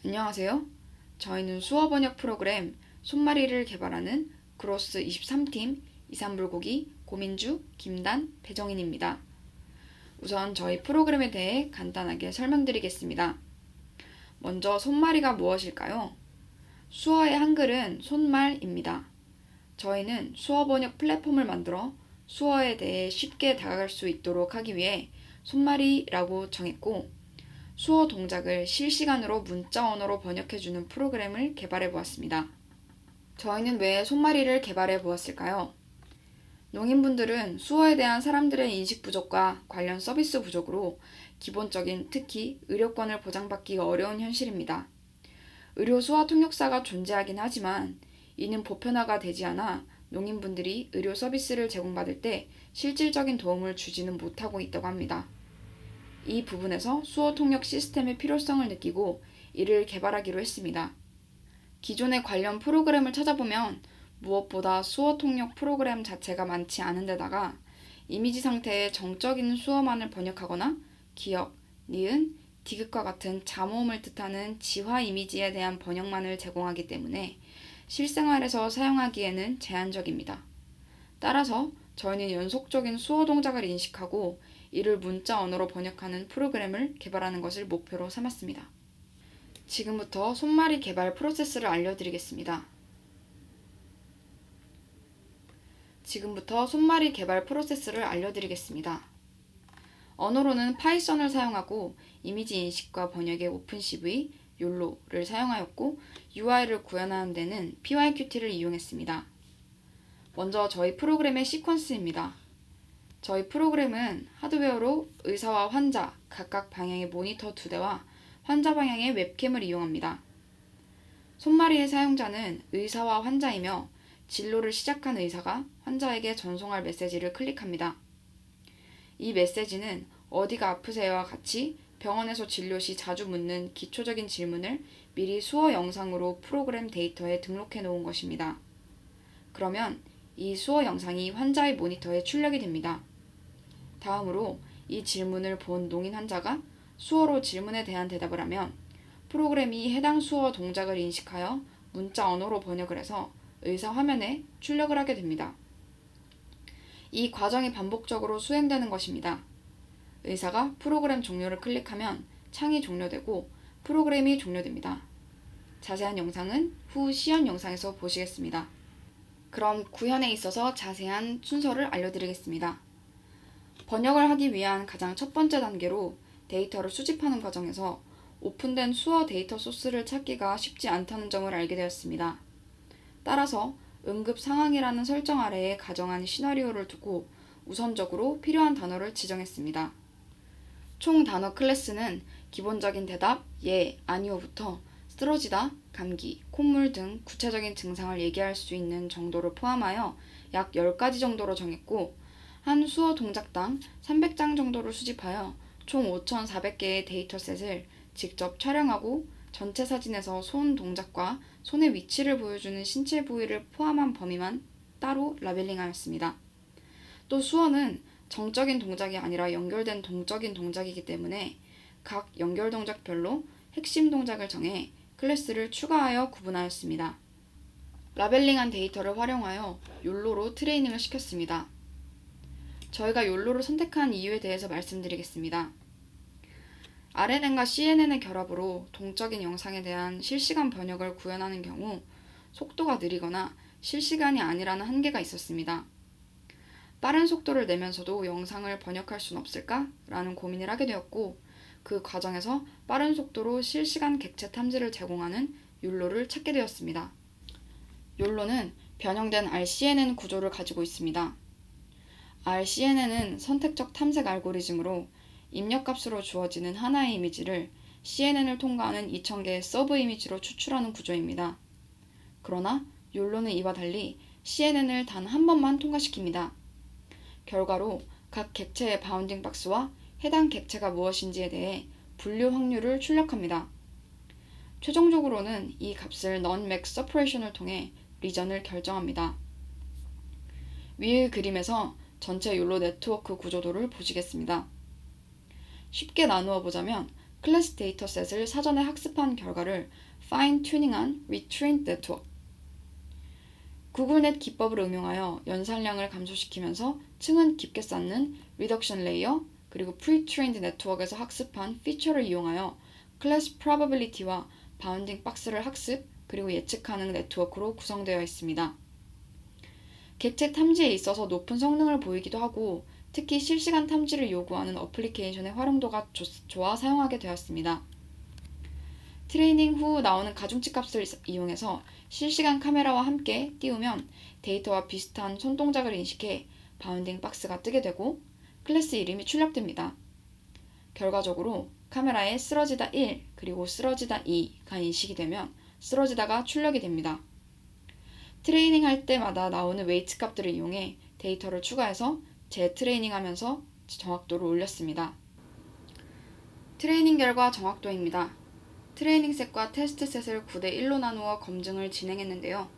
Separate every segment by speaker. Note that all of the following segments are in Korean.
Speaker 1: 안녕하세요. 저희는 수어 번역 프로그램 손마리를 개발하는 그로스 23팀 이산불고기 고민주, 김단, 배정인입니다. 우선 저희 프로그램에 대해 간단하게 설명드리겠습니다. 먼저 손마리가 무엇일까요? 수어의 한글은 손말입니다. 저희는 수어 번역 플랫폼을 만들어 수어에 대해 쉽게 다가갈 수 있도록 하기 위해 손마리라고 정했고, 수어 동작을 실시간으로 문자 언어로 번역해주는 프로그램을 개발해 보았습니다. 저희는 왜 손마리를 개발해 보았을까요? 농인분들은 수어에 대한 사람들의 인식 부족과 관련 서비스 부족으로 기본적인 특히 의료권을 보장받기가 어려운 현실입니다. 의료 수화 통역사가 존재하긴 하지만 이는 보편화가 되지 않아 농인분들이 의료 서비스를 제공받을 때 실질적인 도움을 주지는 못하고 있다고 합니다. 이 부분에서 수어 통역 시스템의 필요성을 느끼고 이를 개발하기로 했습니다. 기존의 관련 프로그램을 찾아보면 무엇보다 수어 통역 프로그램 자체가 많지 않은 데다가 이미지 상태의 정적인 수어만을 번역하거나 기역, 니은, 디귿과 같은 잠호음을 뜻하는 지화 이미지에 대한 번역만을 제공하기 때문에 실생활에서 사용하기에는 제한적입니다. 따라서 저희는 연속적인 수어 동작을 인식하고 이를 문자 언어로 번역하는 프로그램을 개발하는 것을 목표로 삼았습니다. 지금부터 손마리 개발 프로세스를 알려드리겠습니다. 언어로는 파이썬을 사용하고 이미지 인식과 번역에 오픈CV, 욜로를 사용하였고 UI를 구현하는 데는 pyqt를 이용했습니다. 먼저 저희 프로그램의 시퀀스입니다. 저희 프로그램은 하드웨어로 의사와 환자 각각 방향의 모니터 2대와 환자 방향의 웹캠을 이용합니다. 손마리의 사용자는 의사와 환자이며 진료를 시작한 의사가 환자에게 전송할 메시지를 클릭합니다. 이 메시지는 어디가 아프세요와 같이 병원에서 진료 시 자주 묻는 기초적인 질문을 미리 수어 영상으로 프로그램 데이터에 등록해 놓은 것입니다. 그러면 이 수어 영상이 환자의 모니터에 출력이 됩니다. 다음으로 이 질문을 본 농인 환자가 수어로 질문에 대한 대답을 하면 프로그램이 해당 수어 동작을 인식하여 문자 언어로 번역을 해서 의사 화면에 출력을 하게 됩니다. 이 과정이 반복적으로 수행되는 것입니다. 의사가 프로그램 종료를 클릭하면 창이 종료되고 프로그램이 종료됩니다. 자세한 영상은 후 시연 영상에서 보시겠습니다. 그럼 구현에 있어서 자세한 순서를 알려드리겠습니다. 번역을 하기 위한 가장 첫 번째 단계로 데이터를 수집하는 과정에서 오픈된 수어 데이터 소스를 찾기가 쉽지 않다는 점을 알게 되었습니다. 따라서 응급 상황이라는 설정 아래에 가정한 시나리오를 두고 우선적으로 필요한 단어를 지정했습니다. 총 단어 클래스는 기본적인 대답, 예, 아니오부터 쓰러지다, 감기, 콧물 등 구체적인 증상을 얘기할 수 있는 정도를 포함하여 약 10가지 정도로 정했고, 한 수어 동작당 300장 정도를 수집하여 총 5,400개의 데이터셋을 직접 촬영하고 전체 사진에서 손 동작과 손의 위치를 보여주는 신체 부위를 포함한 범위만 따로 라벨링하였습니다. 또 수어는 정적인 동작이 아니라 연결된 동적인 동작이기 때문에 각 연결 동작별로 핵심 동작을 정해 클래스를 추가하여 구분하였습니다. 라벨링한 데이터를 활용하여 욜로로 트레이닝을 시켰습니다. 저희가 욜로를 선택한 이유에 대해서 말씀드리겠습니다. RNN과 CNN의 결합으로 동적인 영상에 대한 실시간 번역을 구현하는 경우 속도가 느리거나 실시간이 아니라는 한계가 있었습니다. 빠른 속도를 내면서도 영상을 번역할 순 없을까? 라는 고민을 하게 되었고, 그 과정에서 빠른 속도로 실시간 객체 탐지를 제공하는 욜로를 찾게 되었습니다. 욜로는 변형된 RCNN 구조를 가지고 있습니다. RCNN은 선택적 탐색 알고리즘으로 입력값으로 주어지는 하나의 이미지를 CNN을 통과하는 2000개의 서브 이미지로 추출하는 구조입니다. 그러나 욜로는 이와 달리 CNN을 단 한 번만 통과시킵니다. 결과로 각 객체의 바운딩 박스와 해당 객체가 무엇인지에 대해 분류 확률을 출력합니다. 최종적으로는 이 값을 non-max separation을 통해 리전을 결정합니다. 위의 그림에서 전체 욜로 네트워크 구조도를 보시겠습니다. 쉽게 나누어 보자면 클래스 데이터셋을 사전에 학습한 결과를 파인 튜닝한 리트레인드 네트워크. 구글넷 기법을 응용하여 연산량을 감소시키면서 층은 깊게 쌓는 리덕션 레이어, 그리고 프리트레인드 네트워크에서 학습한 피처를 이용하여 클래스 프로버빌리티와 바운딩 박스를 학습, 그리고 예측하는 네트워크로 구성되어 있습니다. 객체 탐지에 있어서 높은 성능을 보이기도 하고, 특히 실시간 탐지를 요구하는 어플리케이션의 활용도가 좋아 사용하게 되었습니다. 트레이닝 후 나오는 가중치 값을 이용해서 실시간 카메라와 함께 띄우면 데이터와 비슷한 손동작을 인식해 바운딩 박스가 뜨게 되고 클래스 이름이 출력됩니다. 결과적으로 카메라에 쓰러지다 1 그리고 쓰러지다 2가 인식이 되면 쓰러지다가 출력이 됩니다. 트레이닝 할 때마다 나오는 웨이트 값들을 이용해 데이터를 추가해서 재트레이닝 하면서 정확도를 올렸습니다. 트레이닝 결과 정확도입니다. 트레이닝 셋과 테스트 셋을 9대1로 나누어 검증을 진행했는데요.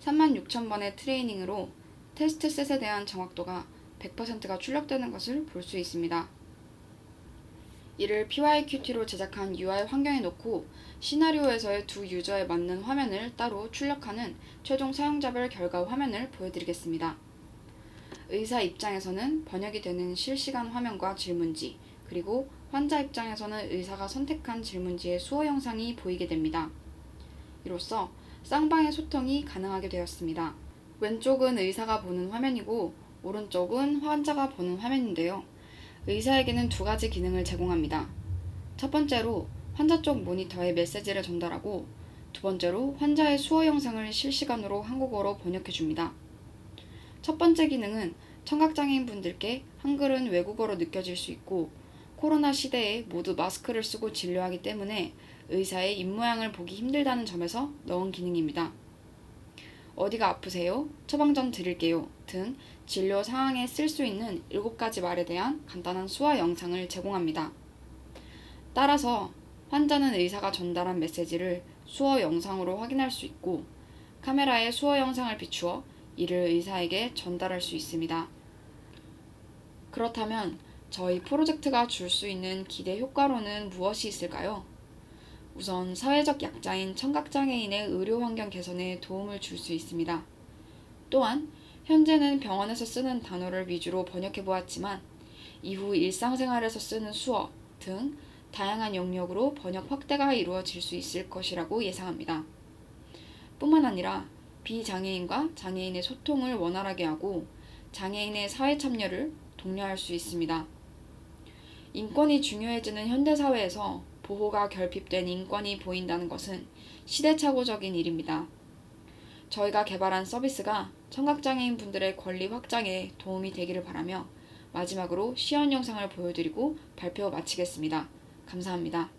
Speaker 1: 36,000번의 트레이닝으로 테스트 셋에 대한 정확도가 100%가 출력되는 것을 볼 수 있습니다. 이를 PYQT로 제작한 UI 환경에 놓고 시나리오에서의 두 유저에 맞는 화면을 따로 출력하는 최종 사용자별 결과 화면을 보여드리겠습니다. 의사 입장에서는 번역이 되는 실시간 화면과 질문지, 그리고 환자 입장에서는 의사가 선택한 질문지의 수어 영상이 보이게 됩니다. 이로써 쌍방의 소통이 가능하게 되었습니다. 왼쪽은 의사가 보는 화면이고 오른쪽은 환자가 보는 화면인데요. 의사에게는 두 가지 기능을 제공합니다. 첫 번째로 환자 쪽 모니터에 메시지를 전달하고, 두 번째로 환자의 수어 영상을 실시간으로 한국어로 번역해 줍니다. 첫 번째 기능은 청각장애인 분들께 한글은 외국어로 느껴질 수 있고, 코로나 시대에 모두 마스크를 쓰고 진료하기 때문에 의사의 입모양을 보기 힘들다는 점에서 넣은 기능입니다. 어디가 아프세요? 처방전 드릴게요. 등 진료 상황에 쓸 수 있는 7가지 말에 대한 간단한 수화 영상을 제공합니다. 따라서 환자는 의사가 전달한 메시지를 수어 영상으로 확인할 수 있고, 카메라에 수어 영상을 비추어 이를 의사에게 전달할 수 있습니다. 그렇다면 저희 프로젝트가 줄 수 있는 기대 효과로는 무엇이 있을까요? 우선 사회적 약자인 청각장애인의 의료 환경 개선에 도움을 줄 수 있습니다. 또한 현재는 병원에서 쓰는 단어를 위주로 번역해 보았지만 이후 일상생활에서 쓰는 수어 등 다양한 영역으로 번역 확대가 이루어질 수 있을 것이라고 예상합니다. 뿐만 아니라 비장애인과 장애인의 소통을 원활하게 하고 장애인의 사회 참여를 독려할 수 있습니다. 인권이 중요해지는 현대사회에서 보호가 결핍된 인권이 보인다는 것은 시대착오적인 일입니다. 저희가 개발한 서비스가 청각장애인 분들의 권리 확장에 도움이 되기를 바라며 마지막으로 시연 영상을 보여드리고 발표 마치겠습니다. 감사합니다.